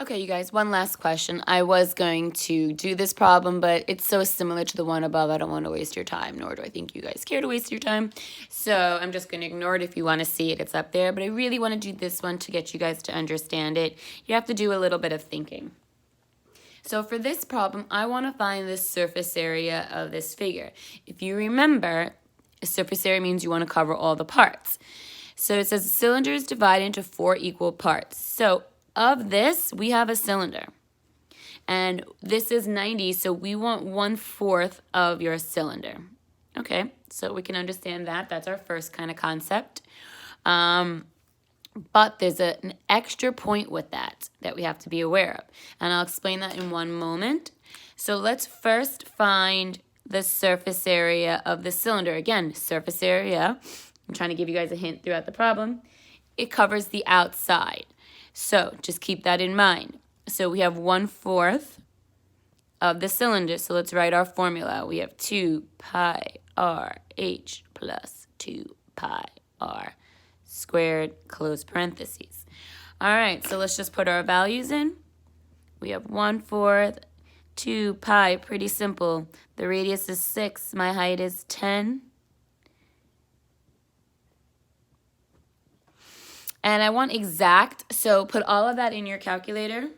Okay, you guys, one last question. I was going to do this problem, but it's so similar to the one above, I don't want to waste your time, nor do I think you guys care to waste your time. So I'm just going to ignore it. If you want to see it, it's up there. But I really want to do this one to get you guys to understand it. You have to do a little bit of thinking. So for this problem, I want to find the surface area of this figure. If you remember, a surface area means you want to cover all the parts. So it says the cylinder is divided into 4 equal parts. So of this, we have a cylinder. And this is 90, so we want 1/4 of your cylinder. Okay, so we can understand that. That's our first kind of concept. But there's an extra point with that we have to be aware of. And I'll explain that in one moment. So let's first find the surface area of the cylinder. Again, surface area, I'm trying to give you guys a hint throughout the problem. It covers the outside. So just keep that in mind. So we have 1/4 of the cylinder. So let's write our formula. We have 2 pi r h plus 2 pi r squared, close parentheses. All right, so let's just put our values in. We have 1/4, 2 pi, pretty simple. The radius is 6, my height is 10. And I want exact, so put all of that in your calculator.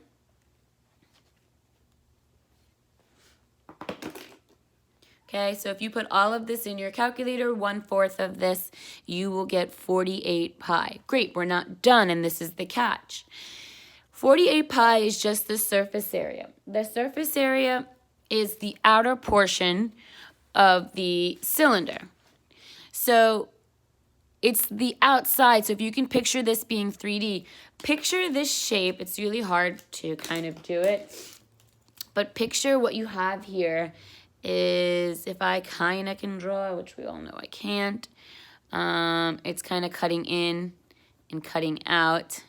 Okay, so if you put all of this in your calculator, 1/4 of this, you will get 48 pi. Great, we're not done, and this is the catch. 48 pi is just the surface area. The surface area is the outer portion of the cylinder. So it's the outside. So if you can picture this being 3D, picture this shape. It's really hard to kind of do it. But picture what you have here is, if I kind of can draw, which we all know I can't, it's kind of cutting in and cutting out.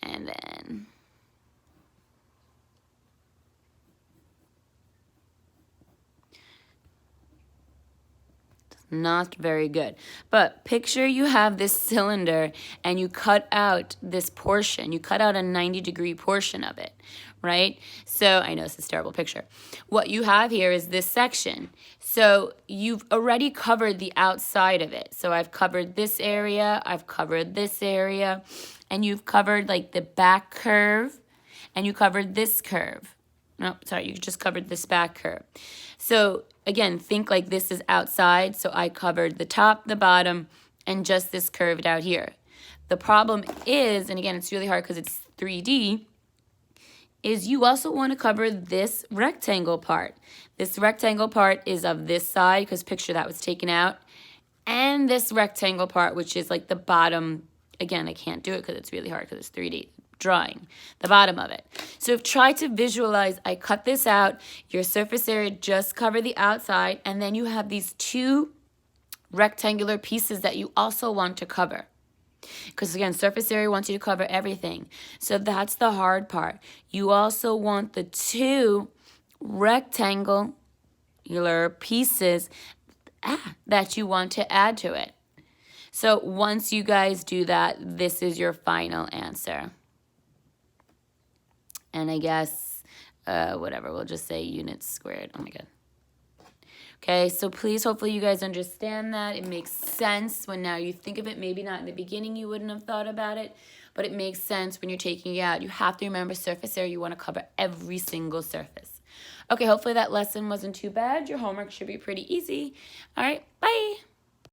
And then not very good. But picture you have this cylinder and you cut out this portion. You cut out a 90-degree portion of it, right? So I know this is a terrible picture. What you have here is this section. So you've already covered the outside of it. So I've covered this area, I've covered this area, and you've covered like the back curve, and you covered this curve. No, sorry, you just covered this back curve. So again, think like this is outside. So I covered the top, the bottom, and just this curved out here. The problem is, and again, it's really hard because it's 3D, is you also want to cover this rectangle part. This rectangle part is of this side, because picture that was taken out. And this rectangle part, which is like the bottom. Again, I can't do it because it's really hard because it's 3D. Drawing the bottom of it. So if try to visualize, I cut this out, your surface area just cover the outside, and then you have these 2 rectangular pieces that you also want to cover. Because again, surface area wants you to cover everything. So that's the hard part. You also want the 2 rectangular pieces that you want to add to it. So once you guys do that, this is your final answer. And I guess, whatever, we'll just say units squared. Oh my God. Okay, so please, hopefully you guys understand that. It makes sense when now you think of it. Maybe not in the beginning you wouldn't have thought about it, but it makes sense when you're taking it out. You have to remember surface area. You want to cover every single surface. Okay, hopefully that lesson wasn't too bad. Your homework should be pretty easy. All right, bye.